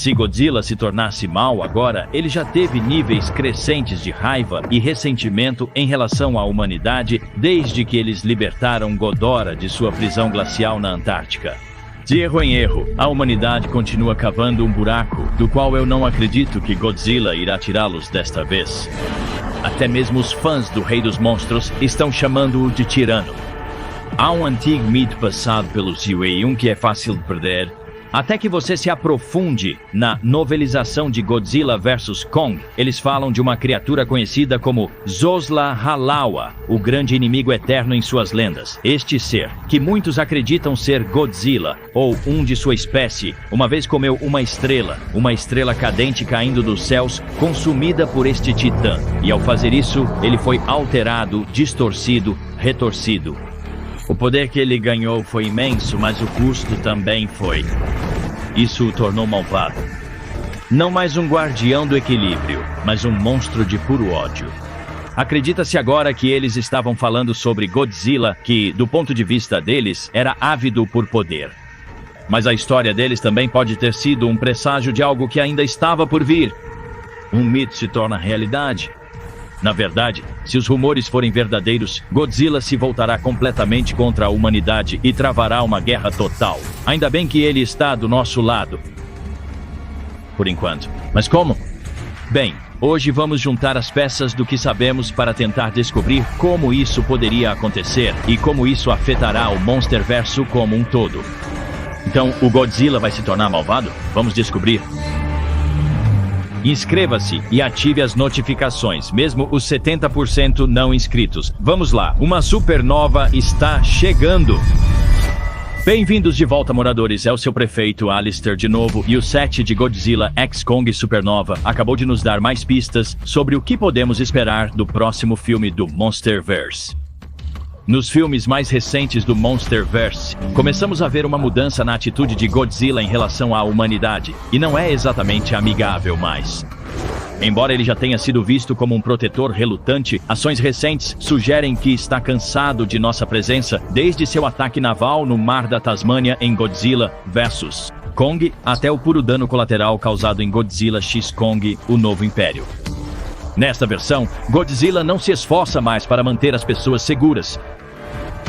Se Godzilla se tornasse mal agora, ele já teve níveis crescentes de raiva e ressentimento em relação à humanidade desde que eles libertaram Ghidorah de sua prisão glacial na Antártica. De erro em erro, a humanidade continua cavando um buraco, do qual eu não acredito que Godzilla irá tirá-los desta vez. Até mesmo os fãs do Rei dos Monstros estão chamando-o de tirano. Há um antigo mito passado pelos UA1 que é fácil de perder, até que você se aprofunde na novelização de Godzilla vs Kong. Eles falam de uma criatura conhecida como Zosla Halawa, o grande inimigo eterno em suas lendas. Este ser, que muitos acreditam ser Godzilla, ou um de sua espécie, uma vez comeu uma estrela cadente caindo dos céus, consumida por este titã. E ao fazer isso, ele foi alterado, distorcido, retorcido. O poder que ele ganhou foi imenso, mas o custo também foi. Isso o tornou malvado. Não mais um guardião do equilíbrio, mas um monstro de puro ódio. Acredita-se agora que eles estavam falando sobre Godzilla, que, do ponto de vista deles, era ávido por poder. Mas a história deles também pode ter sido um presságio de algo que ainda estava por vir. Um mito se torna realidade. Na verdade, se os rumores forem verdadeiros, Godzilla se voltará completamente contra a humanidade e travará uma guerra total. Ainda bem que ele está do nosso lado. Por enquanto. Mas como? Bem, hoje vamos juntar as peças do que sabemos para tentar descobrir como isso poderia acontecer e como isso afetará o Monsterverso como um todo. Então, o Godzilla vai se tornar malvado? Vamos descobrir. Inscreva-se e ative as notificações, mesmo os 70% não inscritos. Vamos lá, uma supernova está chegando! Bem-vindos de volta, moradores. É o seu prefeito, Alistair, de novo, e o set de Godzilla x Kong Supernova acabou de nos dar mais pistas sobre o que podemos esperar do próximo filme do Monsterverse. Nos filmes mais recentes do Monsterverse, começamos a ver uma mudança na atitude de Godzilla em relação à humanidade, e não é exatamente amigável mais. Embora ele já tenha sido visto como um protetor relutante, ações recentes sugerem que está cansado de nossa presença desde seu ataque naval no Mar da Tasmânia em Godzilla vs Kong até o puro dano colateral causado em Godzilla x Kong, o Novo Império. Nesta versão, Godzilla não se esforça mais para manter as pessoas seguras.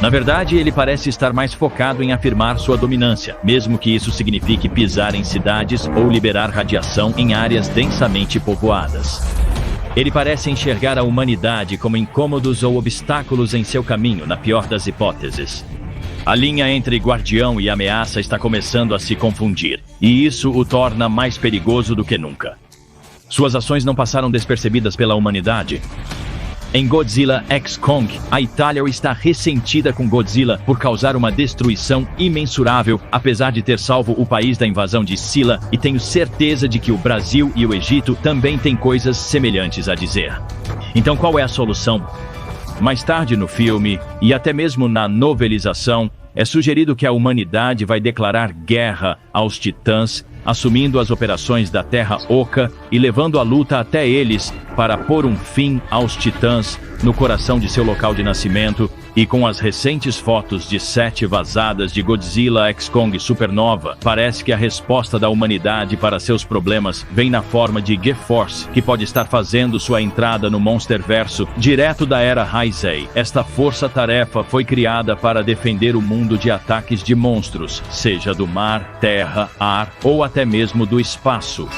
Na verdade, ele parece estar mais focado em afirmar sua dominância, mesmo que isso signifique pisar em cidades ou liberar radiação em áreas densamente povoadas. Ele parece enxergar a humanidade como incômodos ou obstáculos em seu caminho, na pior das hipóteses. A linha entre guardião e ameaça está começando a se confundir, e isso o torna mais perigoso do que nunca. Suas ações não passaram despercebidas pela humanidade. Em Godzilla x Kong, a Itália está ressentida com Godzilla por causar uma destruição imensurável, apesar de ter salvo o país da invasão de Silla, e tenho certeza de que o Brasil e o Egito também têm coisas semelhantes a dizer. Então qual é a solução? Mais tarde no filme, e até mesmo na novelização, é sugerido que a humanidade vai declarar guerra aos titãs, assumindo as operações da Terra Oca e levando a luta até eles para pôr um fim aos titãs no coração de seu local de nascimento. E com as recentes fotos de 7 vazadas de Godzilla x Kong Supernova, parece que a resposta da humanidade para seus problemas vem na forma de G-Force, que pode estar fazendo sua entrada no Monsterverso direto da Era Heisei. Esta força-tarefa foi criada para defender o mundo de ataques de monstros, seja do mar, terra, ar ou até mesmo do espaço.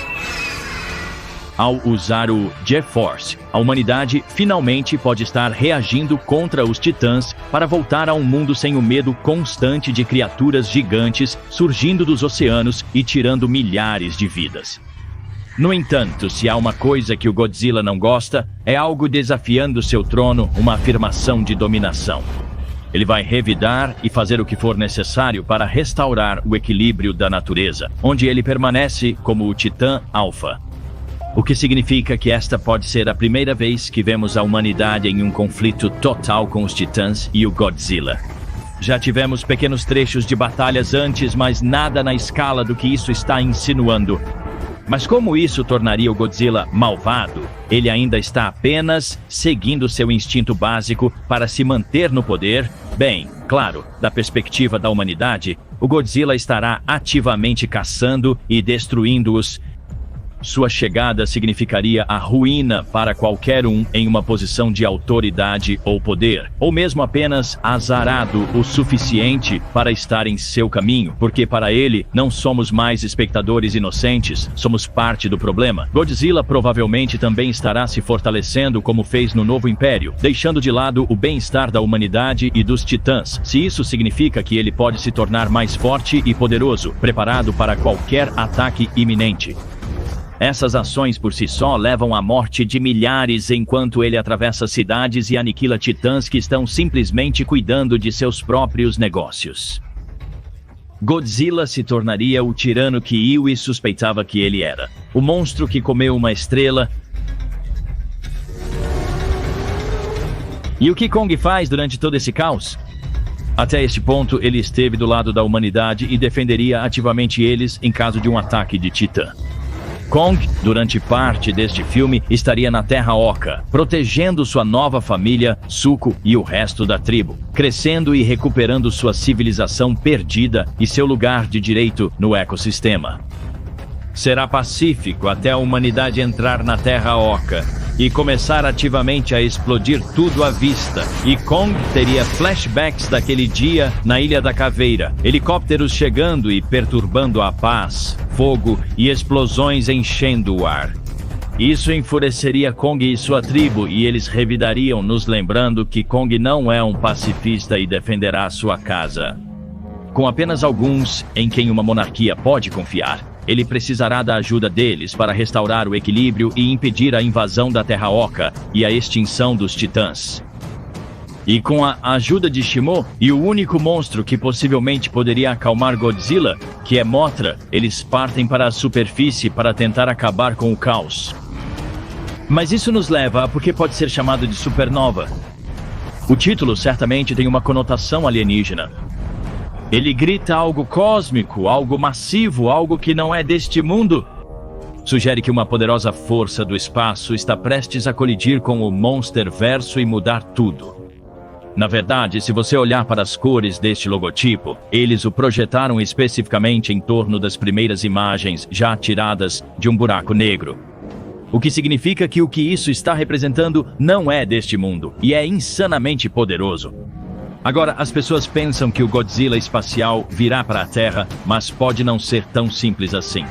Ao usar o G-Force, a humanidade finalmente pode estar reagindo contra os titãs para voltar a um mundo sem o medo constante de criaturas gigantes surgindo dos oceanos e tirando milhares de vidas. No entanto, se há uma coisa que o Godzilla não gosta, é algo desafiando seu trono, uma afirmação de dominação. Ele vai revidar e fazer o que for necessário para restaurar o equilíbrio da natureza, onde ele permanece como o Titã Alpha. O que significa que esta pode ser a primeira vez que vemos a humanidade em um conflito total com os titãs e o Godzilla. Já tivemos pequenos trechos de batalhas antes, mas nada na escala do que isso está insinuando. Mas como isso tornaria o Godzilla malvado? Ele ainda está apenas seguindo seu instinto básico para se manter no poder? Bem, claro, da perspectiva da humanidade, o Godzilla estará ativamente caçando e destruindo-os, Sua chegada significaria a ruína para qualquer um em uma posição de autoridade ou poder, ou mesmo apenas azarado o suficiente para estar em seu caminho, porque para ele não somos mais espectadores inocentes, somos parte do problema. Godzilla provavelmente também estará se fortalecendo como fez no Novo Império, deixando de lado o bem-estar da humanidade e dos titãs. Se isso significa que ele pode se tornar mais forte e poderoso, preparado para qualquer ataque iminente. Essas ações por si só levam à morte de milhares enquanto ele atravessa cidades e aniquila titãs que estão simplesmente cuidando de seus próprios negócios. Godzilla se tornaria o tirano que Iwi suspeitava que ele era. O monstro que comeu uma estrela. E o que Kong faz durante todo esse caos? Até este ponto, ele esteve do lado da humanidade e defenderia ativamente eles em caso de um ataque de titã. Kong, durante parte deste filme, estaria na Terra Oca, protegendo sua nova família, Zuko e o resto da tribo, crescendo e recuperando sua civilização perdida e seu lugar de direito no ecossistema. Será pacífico até a humanidade entrar na Terra Oca e começar ativamente a explodir tudo à vista. E Kong teria flashbacks daquele dia na Ilha da Caveira, helicópteros chegando e perturbando a paz, fogo e explosões enchendo o ar. Isso enfureceria Kong e sua tribo e eles revidariam nos lembrando que Kong não é um pacifista e defenderá sua casa. Com apenas alguns em quem uma monarquia pode confiar, ele precisará da ajuda deles para restaurar o equilíbrio e impedir a invasão da Terra Oca e a extinção dos titãs. E com a ajuda de Shimo e o único monstro que possivelmente poderia acalmar Godzilla, que é Mothra, eles partem para a superfície para tentar acabar com o caos. Mas isso nos leva a porque pode ser chamado de supernova. O título certamente tem uma conotação alienígena. Ele grita algo cósmico, algo massivo, algo que não é deste mundo. Sugere que uma poderosa força do espaço está prestes a colidir com o Monsterverso e mudar tudo. Na verdade, se você olhar para as cores deste logotipo, eles o projetaram especificamente em torno das primeiras imagens já tiradas de um buraco negro. O que significa que o que isso está representando não é deste mundo e é insanamente poderoso. Agora, as pessoas pensam que o Godzilla espacial virá para a Terra, mas pode não ser tão simples assim.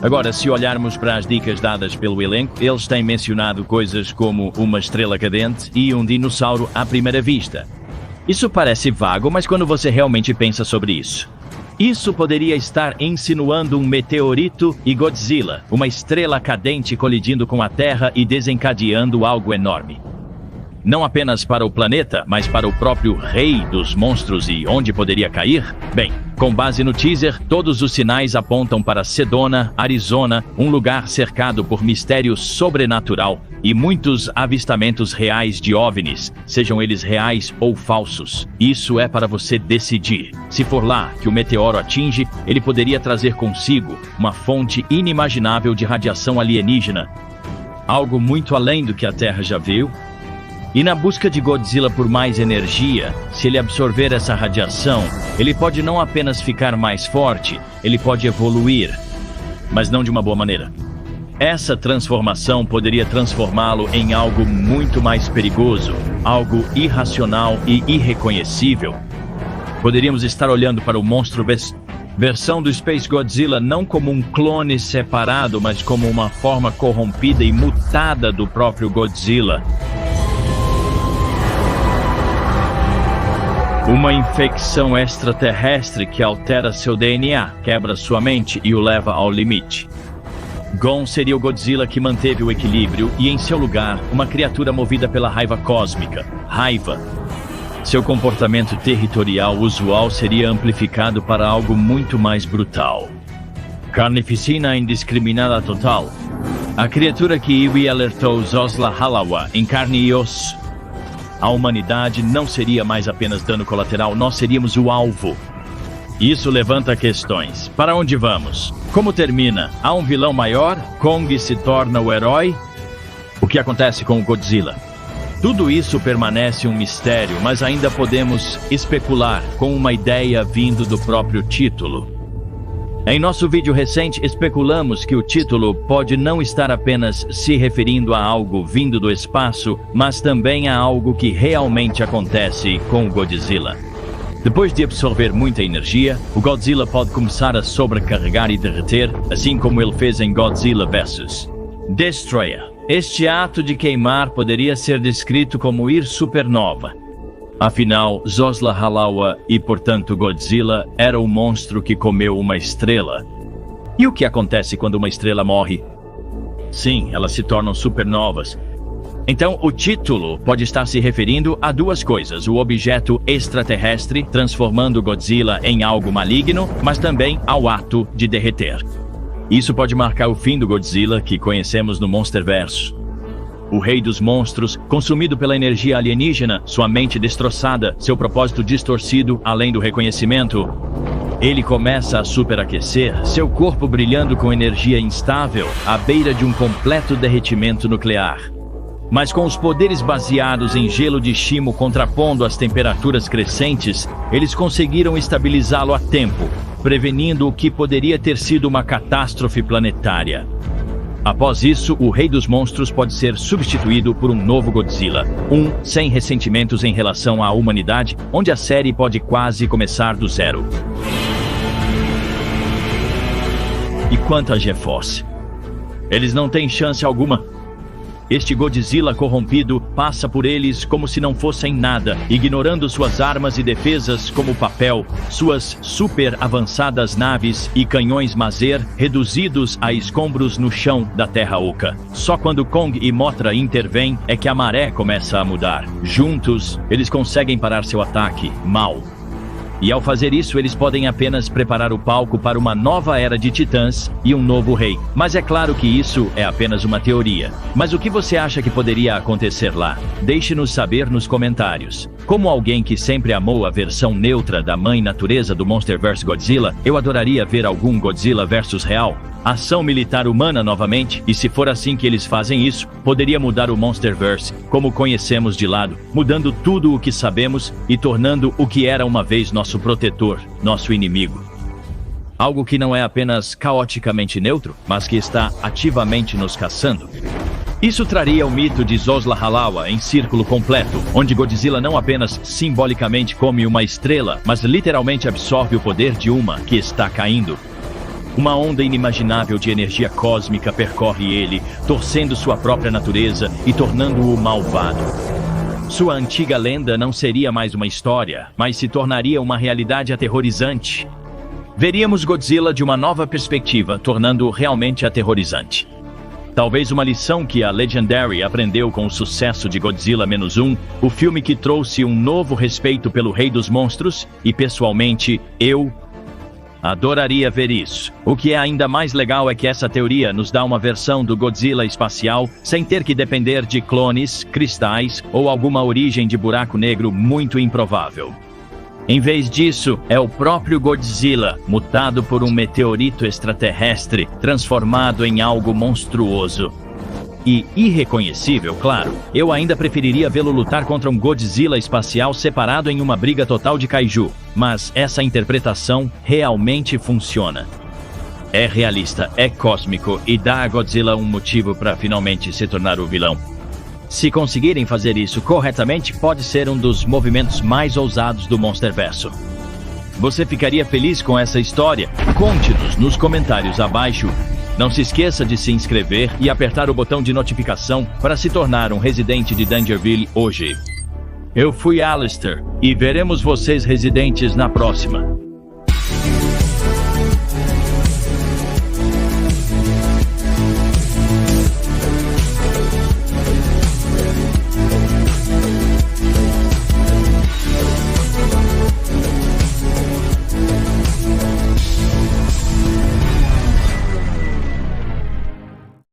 Agora, se olharmos para as dicas dadas pelo elenco, eles têm mencionado coisas como uma estrela cadente e um dinossauro à primeira vista. Isso parece vago, mas quando você realmente pensa sobre isso, isso poderia estar insinuando um meteorito e Godzilla, uma estrela cadente colidindo com a Terra e desencadeando algo enorme. Não apenas para o planeta, mas para o próprio rei dos monstros e onde poderia cair? Bem, com base no teaser, todos os sinais apontam para Sedona, Arizona, um lugar cercado por mistério sobrenatural e muitos avistamentos reais de OVNIs, sejam eles reais ou falsos. Isso é para você decidir. Se for lá que o meteoro atinge, ele poderia trazer consigo uma fonte inimaginável de radiação alienígena, algo muito além do que a Terra já viu. E na busca de Godzilla por mais energia, se ele absorver essa radiação, ele pode não apenas ficar mais forte, ele pode evoluir, mas não de uma boa maneira. Essa transformação poderia transformá-lo em algo muito mais perigoso, algo irracional e irreconhecível. Poderíamos estar olhando para o monstro versão do Space Godzilla não como um clone separado, mas como uma forma corrompida e mutada do próprio Godzilla. Uma infecção extraterrestre que altera seu DNA, quebra sua mente e o leva ao limite. Gon seria o Godzilla que manteve o equilíbrio e, em seu lugar, uma criatura movida pela raiva cósmica. Raiva. Seu comportamento territorial usual seria amplificado para algo muito mais brutal. Carnificina indiscriminada total. A criatura que Iwi alertou Zosla Halawa em carne e osso. A humanidade não seria mais apenas dano colateral, nós seríamos o alvo. Isso levanta questões. Para onde vamos? Como termina? Há um vilão maior? Kong se torna o herói? O que acontece com o Godzilla? Tudo isso permanece um mistério, mas ainda podemos especular com uma ideia vindo do próprio título. Em nosso vídeo recente, especulamos que o título pode não estar apenas se referindo a algo vindo do espaço, mas também a algo que realmente acontece com o Godzilla. Depois de absorver muita energia, o Godzilla pode começar a sobrecarregar e derreter, assim como ele fez em Godzilla vs. Destroyer. Este ato de queimar poderia ser descrito como ir supernova. Afinal, Zosla Halawa e, portanto, Godzilla era o monstro que comeu uma estrela. E o que acontece quando uma estrela morre? Sim, elas se tornam supernovas. Então, o título pode estar se referindo a duas coisas: o objeto extraterrestre transformando Godzilla em algo maligno, mas também ao ato de derreter. Isso pode marcar o fim do Godzilla que conhecemos no Monsterverso. O rei dos monstros, consumido pela energia alienígena, sua mente destroçada, seu propósito distorcido além do reconhecimento. Ele começa a superaquecer, seu corpo brilhando com energia instável, à beira de um completo derretimento nuclear. Mas com os poderes baseados em gelo de Shimo contrapondo as temperaturas crescentes, eles conseguiram estabilizá-lo a tempo, prevenindo o que poderia ter sido uma catástrofe planetária. Após isso, o Rei dos Monstros pode ser substituído por um novo Godzilla, sem ressentimentos em relação à humanidade, onde a série pode quase começar do zero. E quanto a GeForce? Eles não têm chance alguma. Este Godzilla corrompido passa por eles como se não fossem nada, ignorando suas armas e defesas como papel, suas super avançadas naves e canhões Maser reduzidos a escombros no chão da Terra Oca. Só quando Kong e Mothra intervêm é que a maré começa a mudar. Juntos, eles conseguem parar seu ataque, mal. E ao fazer isso, eles podem apenas preparar o palco para uma nova era de titãs e um novo rei. Mas é claro que isso é apenas uma teoria. Mas o que você acha que poderia acontecer lá? Deixe-nos saber nos comentários. Como alguém que sempre amou a versão neutra da mãe natureza do Monsterverse Godzilla, eu adoraria ver algum Godzilla versus real. Ação militar humana novamente, e se for assim que eles fazem isso, poderia mudar o Monsterverse, como conhecemos de lado, mudando tudo o que sabemos e tornando o que era uma vez nosso protetor, nosso inimigo. Algo que não é apenas caoticamente neutro, mas que está ativamente nos caçando. Isso traria o mito de Zosla Halawa em círculo completo, onde Godzilla não apenas simbolicamente come uma estrela, mas literalmente absorve o poder de uma que está caindo. Uma onda inimaginável de energia cósmica percorre ele, torcendo sua própria natureza e tornando-o malvado. Sua antiga lenda não seria mais uma história, mas se tornaria uma realidade aterrorizante. Veríamos Godzilla de uma nova perspectiva, tornando-o realmente aterrorizante. Talvez uma lição que a Legendary aprendeu com o sucesso de Godzilla-1, o filme que trouxe um novo respeito pelo Rei dos Monstros, e pessoalmente, eu adoraria ver isso. O que é ainda mais legal é que essa teoria nos dá uma versão do Godzilla espacial sem ter que depender de clones, cristais ou alguma origem de buraco negro muito improvável. Em vez disso, é o próprio Godzilla, mutado por um meteorito extraterrestre, transformado em algo monstruoso. E irreconhecível, claro. Eu ainda preferiria vê-lo lutar contra um Godzilla espacial separado em uma briga total de kaiju. Mas essa interpretação realmente funciona. É realista, é cósmico e dá a Godzilla um motivo para finalmente se tornar o vilão. Se conseguirem fazer isso corretamente, pode ser um dos movimentos mais ousados do Monsterverso. Você ficaria feliz com essa história? Conte-nos nos comentários abaixo. Não se esqueça de se inscrever e apertar o botão de notificação para se tornar um residente de Dangerville hoje. Eu fui Alistair e veremos vocês residentes na próxima.